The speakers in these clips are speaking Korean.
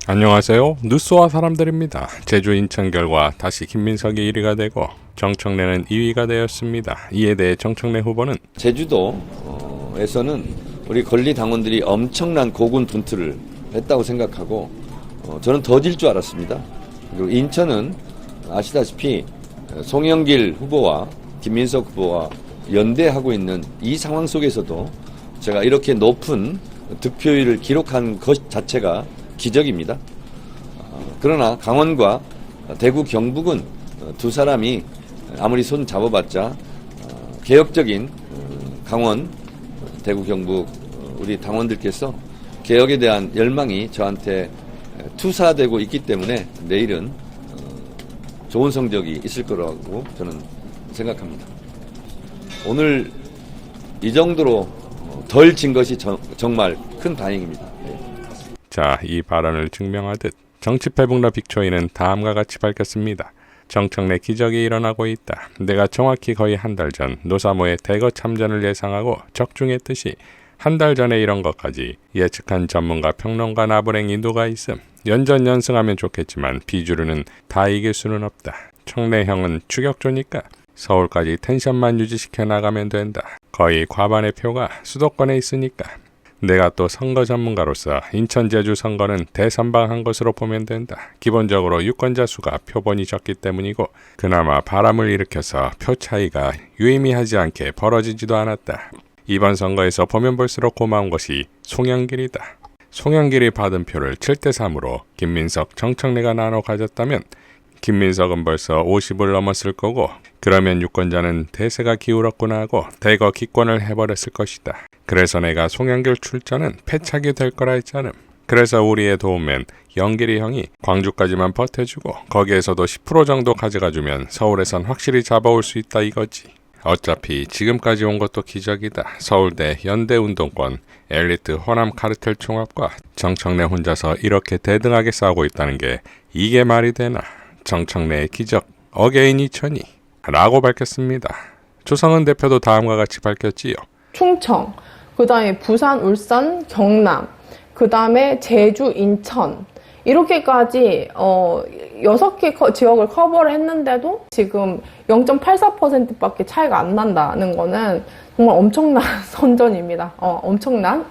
안녕하세요. 뉴스와 사람들입니다. 제주 인천 결과 다시 김민석이 1위가 되고 정청래는 2위가 되었습니다. 이에 대해 정청래 후보는 제주도에서는 우리 권리 당원들이 엄청난 고군 분투를 했다고 생각하고 저는 더 질 줄 알았습니다. 그리고 인천은 아시다시피 송영길 후보와 김민석 후보와 연대하고 있는 이 상황 속에서도 제가 이렇게 높은 득표율을 기록한 것 자체가 기적입니다. 그러나 강원과 대구 경북은 두 사람이 아무리 손 잡아봤자 개혁적인 강원, 대구 경북 우리 당원들께서 개혁에 대한 열망이 저한테 투사되고 있기 때문에 내일은 좋은 성적이 있을 거라고 저는 생각합니다. 오늘 이 정도로 덜 진 것이 정말 큰 다행입니다. 자, 이 발언을 증명하듯 정치패북러 빅초이는 다음과 같이 밝혔습니다. 정청래 기적이 일어나고 있다. 내가 정확히 거의 한 달 전 노사모의 대거 참전을 예상하고 적중했듯이 한 달 전에 이런 것까지 예측한 전문가 평론가 나부랭이 누가 있음. 연전연승하면 좋겠지만 비주류는 다 이길 수는 없다. 청래 형은 추격조니까 서울까지 텐션만 유지시켜 나가면 된다. 거의 과반의 표가 수도권에 있으니까. 내가 또 선거 전문가로서 인천 제주 선거는 대선방한 것으로 보면 된다. 기본적으로 유권자 수가 표본이 적기 때문이고 그나마 바람을 일으켜서 표 차이가 유의미하지 않게 벌어지지도 않았다. 이번 선거에서 보면 볼수록 고마운 것이 송영길이다. 송영길이 받은 표를 7대3으로 김민석, 정청래가 나눠 가졌다면 김민석은 벌써 50을 넘었을 거고 그러면 유권자는 대세가 기울었구나 하고 대거 기권을 해버렸을 것이다. 그래서 내가 송영길 출전은 패착이 될 거라 했잖음. 그래서 우리의 도움맨 영길이 형이 광주까지만 버텨주고 거기에서도 10% 정도 가져가주면 서울에선 확실히 잡아올 수 있다 이거지. 어차피 지금까지 온 것도 기적이다. 서울대, 연대운동권, 엘리트 호남 카르텔 총합과 정청래 혼자서 이렇게 대등하게 싸우고 있다는 게 이게 말이 되나. 정청래의 기적 어게인 2002 라고 밝혔습니다. 조성은 대표도 다음과 같이 밝혔지요. 충청, 그 다음에 부산, 울산, 경남, 그 다음에 제주, 인천 이렇게까지 6개 지역을 커버를 했는데도 지금 0.84%밖에 차이가 안 난다는 거는 정말 엄청난 선전입니다. 엄청난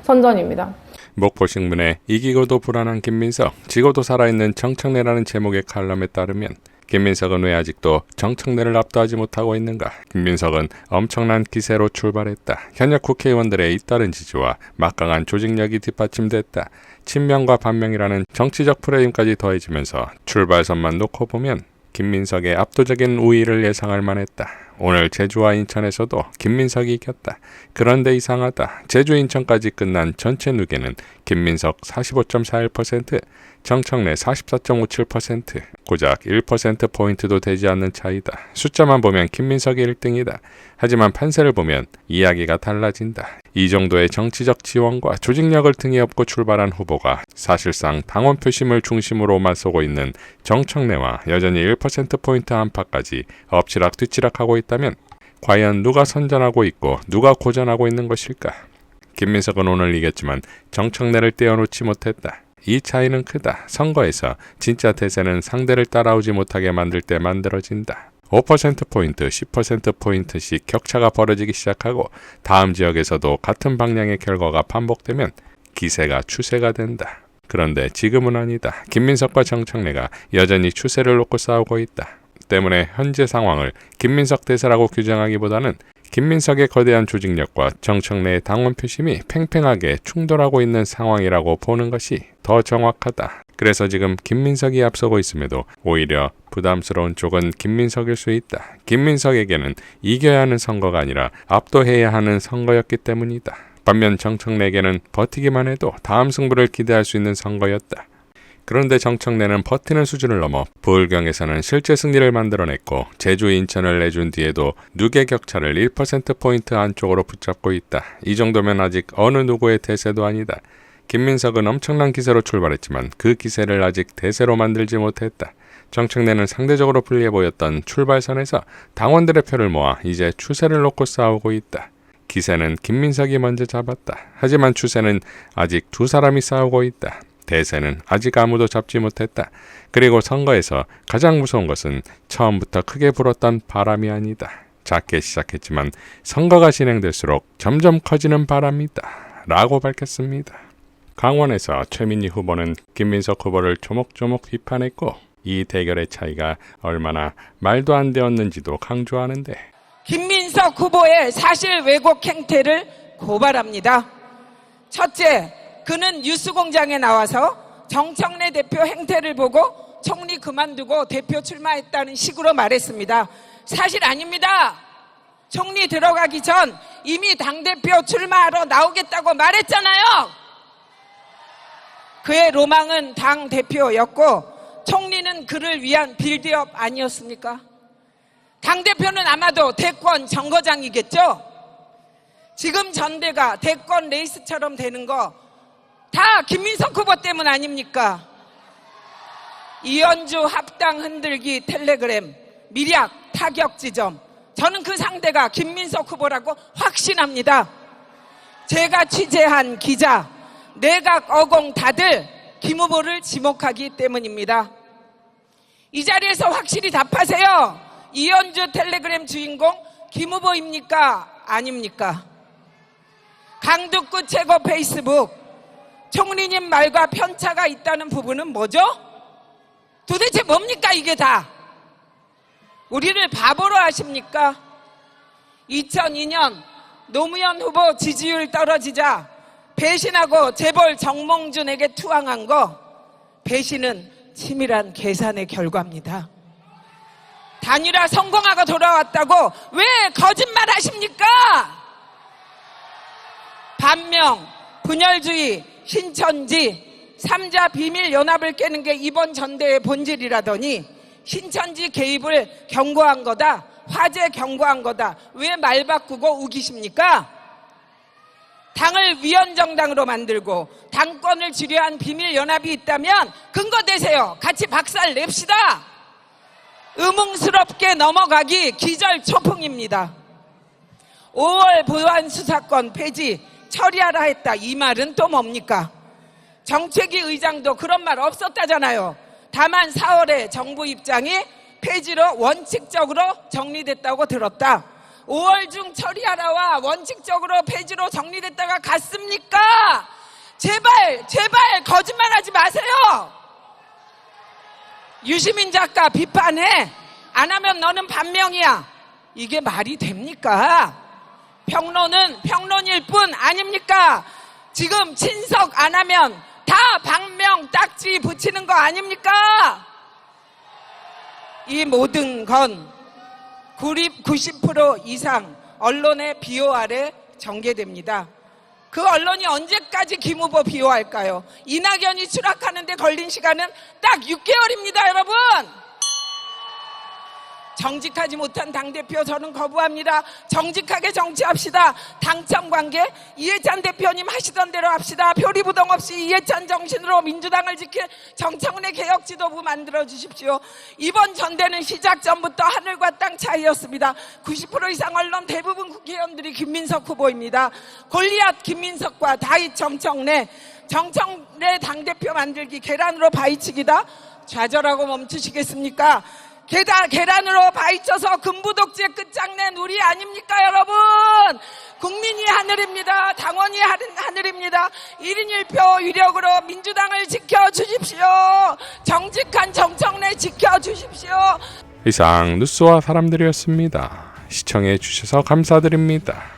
선전입니다. 목포신문에 이기고도 불안한 김민석, 지고도 살아있는 정청래라는 제목의 칼럼에 따르면 김민석은 왜 아직도 정청래를 압도하지 못하고 있는가? 김민석은 엄청난 기세로 출발했다. 현역 국회의원들의 잇따른 지지와 막강한 조직력이 뒷받침됐다. 친명과 반명이라는 정치적 프레임까지 더해지면서 출발선만 놓고 보면 김민석의 압도적인 우위를 예상할 만했다. 오늘 제주와 인천에서도 김민석이 이겼다. 그런데 이상하다. 제주 인천까지 끝난 전체 누계는 김민석 45.41%, 정청래 44.57%, 고작 1%포인트도 되지 않는 차이다. 숫자만 보면 김민석이 1등이다. 하지만 판세를 보면 이야기가 달라진다. 이 정도의 정치적 지원과 조직력을 등에 업고 출발한 후보가 사실상 당원 표심을 중심으로만 쏘고 있는 정청래와 여전히 1%포인트 안팎까지 엎치락 뒤치락하고 있다면 과연 누가 선전하고 있고 누가 고전하고 있는 것일까? 김민석은 오늘 이겼지만 정청래를 떼어놓지 못했다. 이 차이는 크다. 선거에서 진짜 대세는 상대를 따라오지 못하게 만들 때 만들어진다. 5%포인트, 10%포인트씩 격차가 벌어지기 시작하고 다음 지역에서도 같은 방향의 결과가 반복되면 기세가 추세가 된다. 그런데 지금은 아니다. 김민석과 정청래가 여전히 추세를 놓고 싸우고 있다. 때문에 현재 상황을 김민석 대세라고 규정하기보다는 김민석의 거대한 조직력과 정청래의 당원 표심이 팽팽하게 충돌하고 있는 상황이라고 보는 것이 더 정확하다. 그래서 지금 김민석이 앞서고 있음에도 오히려 부담스러운 쪽은 김민석일 수 있다. 김민석에게는 이겨야 하는 선거가 아니라 압도해야 하는 선거였기 때문이다. 반면 정청래에게는 버티기만 해도 다음 승부를 기대할 수 있는 선거였다. 그런데 정청래는 버티는 수준을 넘어 부울경에서는 실제 승리를 만들어냈고 제주 인천을 내준 뒤에도 누계 격차를 1%포인트 안쪽으로 붙잡고 있다. 이 정도면 아직 어느 누구의 대세도 아니다. 김민석은 엄청난 기세로 출발했지만 그 기세를 아직 대세로 만들지 못했다. 정청래는 상대적으로 불리해 보였던 출발선에서 당원들의 표를 모아 이제 추세를 놓고 싸우고 있다. 기세는 김민석이 먼저 잡았다. 하지만 추세는 아직 두 사람이 싸우고 있다. 대세는 아직 아무도 잡지 못했다. 그리고 선거에서 가장 무서운 것은 처음부터 크게 불었던 바람이 아니다. 작게 시작했지만 선거가 진행될수록 점점 커지는 바람이다. 라고 밝혔습니다. 강원에서 최민희 후보는 김민석 후보를 조목조목 비판했고 이 대결의 차이가 얼마나 말도 안 되었는지도 강조하는데 김민석 후보의 사실 왜곡 행태를 고발합니다. 첫째, 그는 뉴스공장에 나와서 정청래 대표 행태를 보고 총리 그만두고 대표 출마했다는 식으로 말했습니다. 사실 아닙니다. 총리 들어가기 전 이미 당대표 출마하러 나오겠다고 말했잖아요. 그의 로망은 당대표였고 총리는 그를 위한 빌드업 아니었습니까? 당대표는 아마도 대권 정거장이겠죠? 지금 전대가 대권 레이스처럼 되는 거 다 김민석 후보 때문 아닙니까? 이현주 합당 흔들기 텔레그램, 미략 타격 지점, 저는 그 상대가 김민석 후보라고 확신합니다. 제가 취재한 기자, 내각 어공 다들 김 후보를 지목하기 때문입니다. 이 자리에서 확실히 답하세요. 이현주 텔레그램 주인공 김 후보입니까? 아닙니까? 강북구 최고 페이스북, 총리님 말과 편차가 있다는 부분은 뭐죠? 도대체 뭡니까 이게 다? 우리를 바보로 하십니까? 2002년 노무현 후보 지지율 떨어지자 배신하고 재벌 정몽준에게 투항한 거, 배신은 치밀한 계산의 결과입니다. 단일화 성공하고 돌아왔다고 왜 거짓말 하십니까? 반명, 분열주의, 신천지, 3자 비밀 연합을 깨는 게 이번 전대의 본질이라더니 신천지 개입을 경고한 거다, 화재 경고한 거다, 왜 말 바꾸고 우기십니까? 당을 위헌정당으로 만들고 당권을 지려한 비밀 연합이 있다면 근거 대세요. 같이 박살 냅시다. 의문스럽게 넘어가기 기절초풍입니다. 5월 보안수사권 폐지 처리하라 했다, 이 말은 또 뭡니까? 정책위 의장도 그런 말 없었다잖아요. 다만 4월에 정부 입장이 폐지로 원칙적으로 정리됐다고 들었다. 5월 중 처리하라와 원칙적으로 폐지로 정리됐다가 같습니까? 제발 거짓말하지 마세요. 유시민 작가 비판해. 안 하면 너는 반명이야. 이게 말이 됩니까? 평론은 평론일 뿐 아닙니까? 지금 친석 안 하면 다 방명 딱지 붙이는 거 아닙니까? 이 모든 건 90% 이상 언론의 비호 아래 전개됩니다. 그 언론이 언제까지 김 후보 비호할까요? 이낙연이 추락하는데 걸린 시간은 딱 6개월입니다, 여러분. 정직하지 못한 당대표 저는 거부합니다. 정직하게 정치합시다. 당청관계 이해찬 대표님 하시던 대로 합시다. 표리부동 없이 이해찬 정신으로 민주당을 지킬 정청래 개혁지도부 만들어 주십시오. 이번 전대는 시작 전부터 하늘과 땅 차이였습니다. 90% 이상 언론 대부분 국회의원들이 김민석 후보입니다. 골리앗 김민석과 다윗 정청래 당대표 만들기 계란으로 바위치기다. 좌절하고 멈추시겠습니까? 계란으로 바위쳐서 금부독재 끝장낸 우리 아닙니까, 여러분? 국민이 하늘입니다. 당원이 하늘입니다. 1인 1표 위력으로 민주당을 지켜주십시오. 정직한 정청래 지켜주십시오. 이상 뉴스와 사람들이었습니다. 시청해 주셔서 감사드립니다.